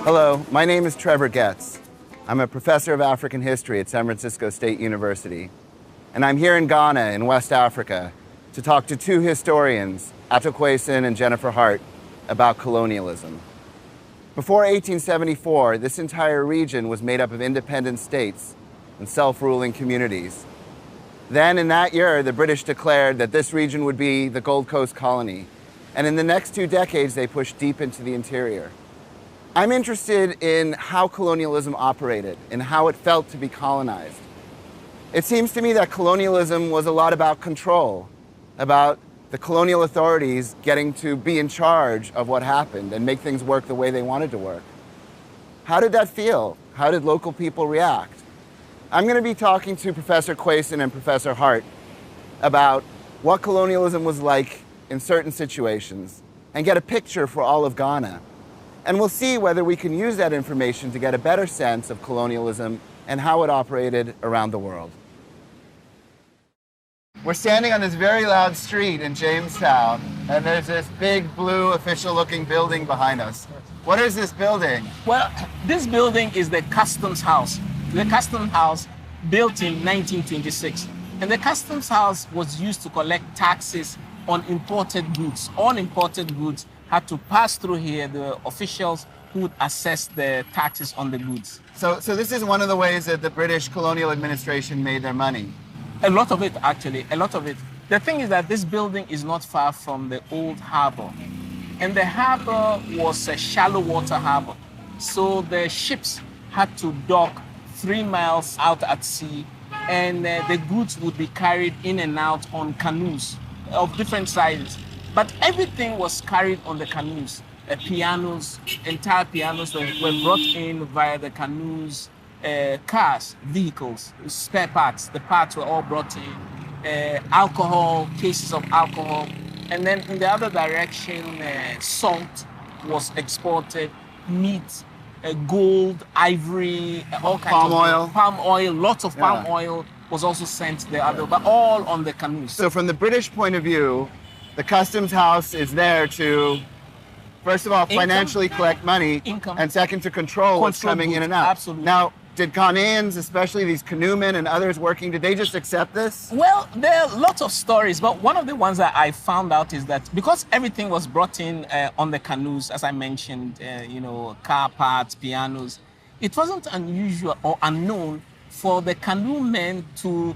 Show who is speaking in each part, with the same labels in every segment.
Speaker 1: Hello, my name is Trevor Getz. I'm a professor of African history at San Francisco State University. And I'm here in Ghana in West Africa to talk to two historians, Ato Quayson and Jennifer Hart, about colonialism. Before 1874, this entire region was made up of independent states and self-ruling communities. Then in that year, the British declared that this region would be the Gold Coast colony. And in the next 2 decades, they pushed deep into the interior. I'm interested in how colonialism operated and how it felt to be colonized. It seems to me that colonialism was a lot about control, about the colonial authorities getting to be in charge of what happened and make things work the way they wanted to work. How did that feel? How did local people react? I'm going to be talking to Professor Quayson and Professor Hart about what colonialism was like in certain situations and get a picture for all of Ghana. And we'll see whether we can use that information to get a better sense of colonialism and how it operated around the world. We're standing on this very loud street in Jamestown, and there's this big blue official-looking building behind us. What is this building?
Speaker 2: Well, this building is the Customs House. The Customs House built in 1926. And the Customs House was used to collect taxes on imported goods. All imported goods had to pass through here, the officials who would assess the taxes on the goods.
Speaker 1: So this is one of the ways that the British colonial administration made their money.
Speaker 2: A lot of it, actually, a lot of it. The thing is that this building is not far from the old harbor. And the harbor was a shallow water harbor. So the ships had to dock 3 miles out at sea, and the goods would be carried in and out on canoes of different sizes. But everything was carried on the canoes. Pianos, entire pianos were brought in via the canoes. Cars, vehicles, spare parts, the parts were all brought in. Alcohol, cases of alcohol. And then in the other direction, salt was exported, meat, gold, ivory, all kinds
Speaker 1: palm
Speaker 2: of
Speaker 1: oil.
Speaker 2: Palm oil, lots of palm oil was also sent the other, but all on the canoes.
Speaker 1: So from the British point of view, the Customs House is there to, first of all, financially collect money, and second, to control what's coming in and out.
Speaker 2: Absolutely.
Speaker 1: Now, did Ghanaians, especially these canoemen and others working, did they just accept this?
Speaker 2: Well, there are lots of stories, but one of the ones that I found out is that because everything was brought in on the canoes, as I mentioned, car parts, pianos, it wasn't unusual or unknown for the canoemen to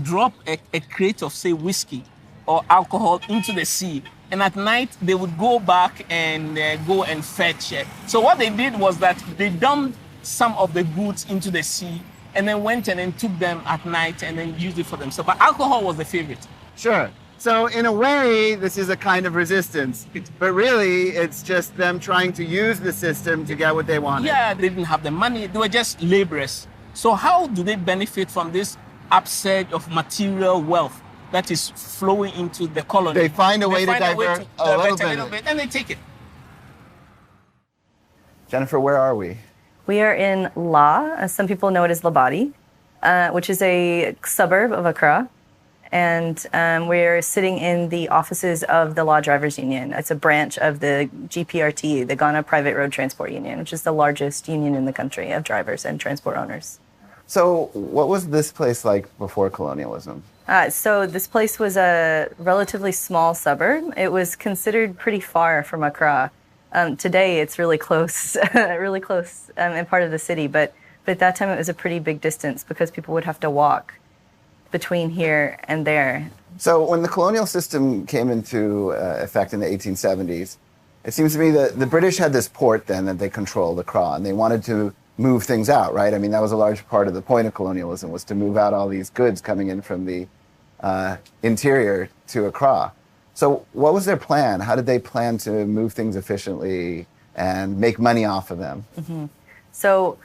Speaker 2: drop a crate of, say, whiskey or alcohol into the sea. And at night, they would go back and go and fetch it. So what they did was that they dumped some of the goods into the sea and then went and then took them at night and then used it for themselves. But alcohol was the favorite.
Speaker 1: Sure. So in a way, this is a kind of resistance. But really, it's just them trying to use the system to get what they wanted.
Speaker 2: Yeah, they didn't have the money. They were just laborers. So how do they benefit from this upsurge of material wealth that is flowing into the colony?
Speaker 1: They find a way to divert a little bit,
Speaker 2: and they take it.
Speaker 1: Jennifer, where are we?
Speaker 3: We are in La, as some people know it as Labadi, which is a suburb of Accra. And we're sitting in the offices of the Law Drivers Union. It's a branch of the GPRT, the Ghana Private Road Transport Union, which is the largest union in the country of drivers and transport owners.
Speaker 1: So what was this place like before colonialism?
Speaker 3: So this place was a relatively small suburb. It was considered pretty far from Accra. Today it's really close, and part of the city. But at that time it was a pretty big distance because people would have to walk between here and there.
Speaker 1: So when the colonial system came into effect in the 1870s, it seems to me that the British had this port then that they controlled, Accra, and they wanted to move things out, right? I mean, that was a large part of the point of colonialism, was to move out all these goods coming in from the interior to Accra. So what was their plan? How did they plan to move things efficiently and make money off of them?
Speaker 3: Mm-hmm. So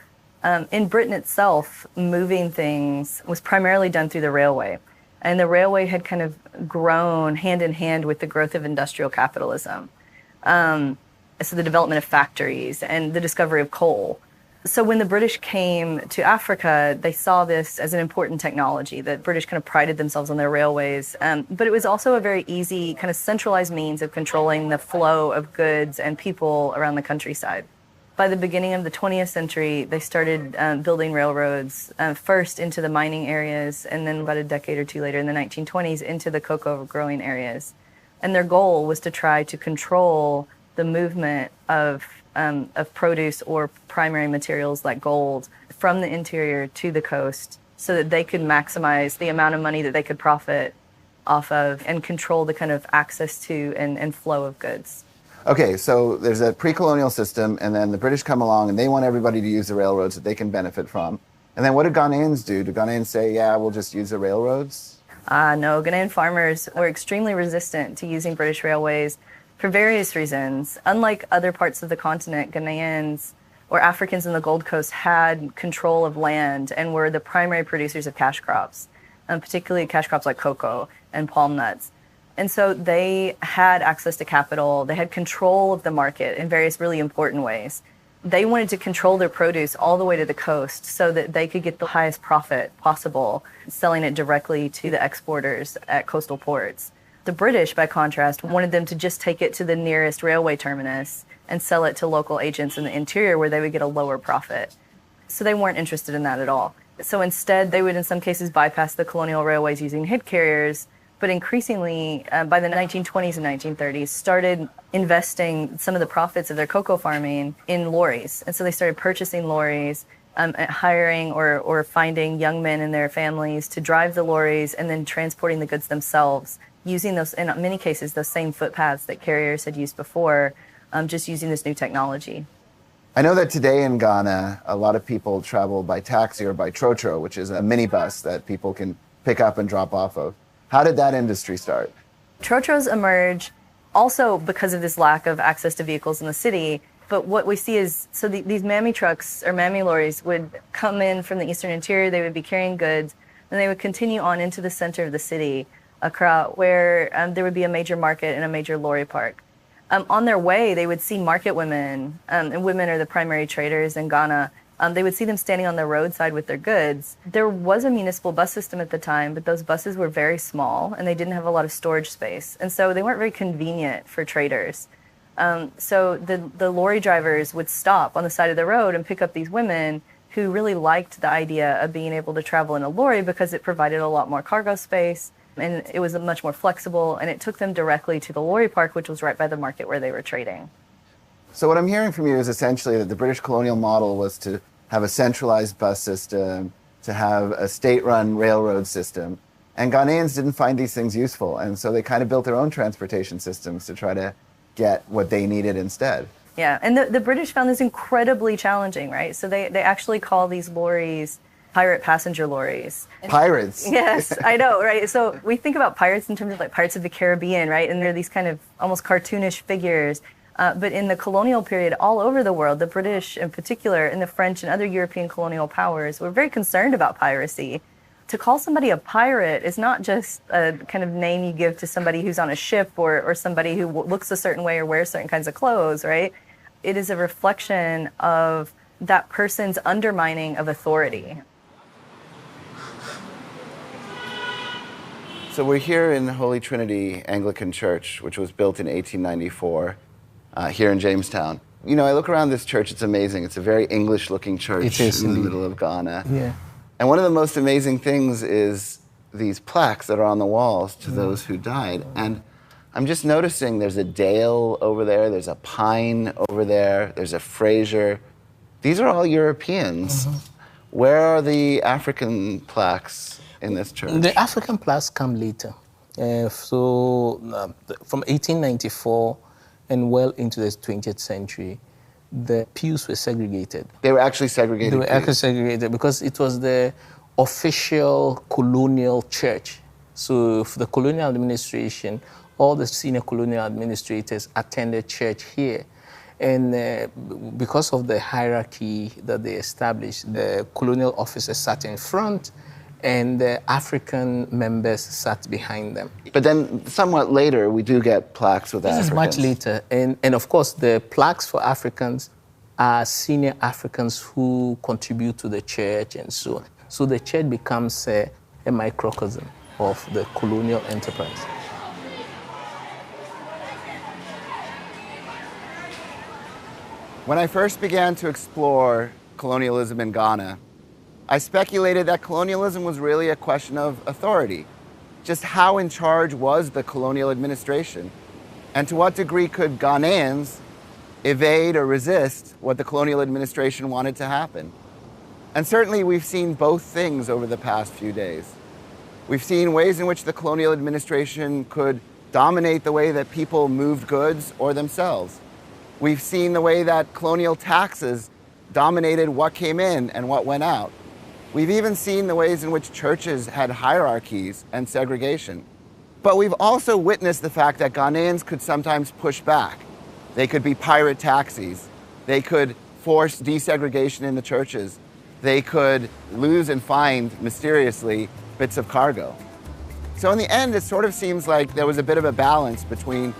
Speaker 3: in Britain itself, moving things was primarily done through the railway. And the railway had kind of grown hand in hand with the growth of industrial capitalism. So the development of factories and the discovery of coal. So when the British came to Africa, they saw this as an important technology. The British kind of prided themselves on their railways. But it was also a very easy, kind of centralized means of controlling the flow of goods and people around the countryside. By the beginning of the 20th century, they started building railroads, first into the mining areas, and then about a decade or two later in the 1920s into the cocoa growing areas. And their goal was to try to control the movement of produce or primary materials like gold from the interior to the coast so that they could maximize the amount of money that they could profit off of and control the kind of access to and flow of goods.
Speaker 1: Okay, so there's a pre-colonial system, and then the British come along, and they want everybody to use the railroads that they can benefit from. And then what did Ghanaians do? Did Ghanaians say, yeah, we'll just use the railroads?
Speaker 3: No, Ghanaian farmers were extremely resistant to using British railways for various reasons. Unlike other parts of the continent, Ghanaians or Africans in the Gold Coast had control of land and were the primary producers of cash crops, particularly cash crops like cocoa and palm nuts. And so they had access to capital, they had control of the market in various really important ways. They wanted to control their produce all the way to the coast so that they could get the highest profit possible, selling it directly to the exporters at coastal ports. The British, by contrast, wanted them to just take it to the nearest railway terminus and sell it to local agents in the interior where they would get a lower profit. So they weren't interested in that at all. So instead, they would in some cases bypass the colonial railways using head carriers, but increasingly, by the 1920s and 1930s, started investing some of the profits of their cocoa farming in lorries. And so they started purchasing lorries, hiring or finding young men and their families to drive the lorries and then transporting the goods themselves, using those, in many cases, those same footpaths that carriers had used before, just using this new technology.
Speaker 1: I know that today in Ghana, a lot of people travel by taxi or by trotro, which is a minibus that people can pick up and drop off of. How did that industry start?
Speaker 3: Trotros emerge also because of this lack of access to vehicles in the city. But what we see is, so these mammy trucks or mammy lorries would come in from the eastern interior, they would be carrying goods, and they would continue on into the center of the city, where there would be a major market and a major lorry park. On their way, they would see market women, and women are the primary traders in Ghana. They would see them standing on the roadside with their goods. There was a municipal bus system at the time, but those buses were very small and they didn't have a lot of storage space. And so they weren't very convenient for traders. So the lorry drivers would stop on the side of the road and pick up these women who really liked the idea of being able to travel in a lorry because it provided a lot more cargo space and it was much more flexible, and it took them directly to the lorry park, which was right by the market where they were trading.
Speaker 1: So what I'm hearing from you is essentially that the British colonial model was to have a centralized bus system, to have a state-run railroad system. And Ghanaians didn't find these things useful, and so they kind of built their own transportation systems to try to get what they needed instead.
Speaker 3: Yeah, and the British found this incredibly challenging, right? So they actually call these lorries pirate passenger lorries.
Speaker 1: Pirates?
Speaker 3: Yes, I know, right? So we think about pirates in terms of like Pirates of the Caribbean, right? And they're these kind of almost cartoonish figures. But in the colonial period, all over the world, the British in particular, and the French and other European colonial powers were very concerned about piracy. To call somebody a pirate is not just a kind of name you give to somebody who's on a ship or somebody who looks a certain way or wears certain kinds of clothes, right? It is a reflection of that person's undermining of authority.
Speaker 1: So we're here in the Holy Trinity Anglican Church, which was built in 1894. Here in Jamestown. You know, I look around this church, it's amazing. It's a very English-looking church in the middle of Ghana.
Speaker 2: Yeah.
Speaker 1: And one of the most amazing things is these plaques that are on the walls to those who died. And I'm just noticing there's a dale over there, there's a pine over there, there's a Fraser. These are all Europeans. Where are the African plaques in this church?
Speaker 2: The African plaques come later. From 1894, and well into the 20th century, the pews were segregated.
Speaker 1: They were actually segregated?
Speaker 2: They were actually segregated because it was the official colonial church. So for the colonial administration, all the senior colonial administrators attended church here. And because of the hierarchy that they established, the colonial officers sat in front, and the African members sat behind them.
Speaker 1: But then somewhat later, we do get plaques with Africans.
Speaker 2: This is much later. And of course, the plaques for Africans are senior Africans who contribute to the church and so on. So the church becomes a microcosm of the colonial enterprise.
Speaker 1: When I first began to explore colonialism in Ghana, I speculated that colonialism was really a question of authority. Just how in charge was the colonial administration? And to what degree could Ghanaians evade or resist what the colonial administration wanted to happen? And certainly we've seen both things over the past few days. We've seen ways in which the colonial administration could dominate the way that people moved goods or themselves. We've seen the way that colonial taxes dominated what came in and what went out. We've even seen the ways in which churches had hierarchies and segregation. But we've also witnessed the fact that Ghanaians could sometimes push back. They could be pirate taxis. They could force desegregation in the churches. They could lose and find, mysteriously, bits of cargo. So in the end, it sort of seems like there was a bit of a balance between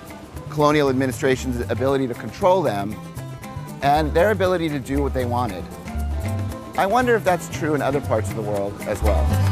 Speaker 1: colonial administration's ability to control them and their ability to do what they wanted. I wonder if that's true in other parts of the world as well.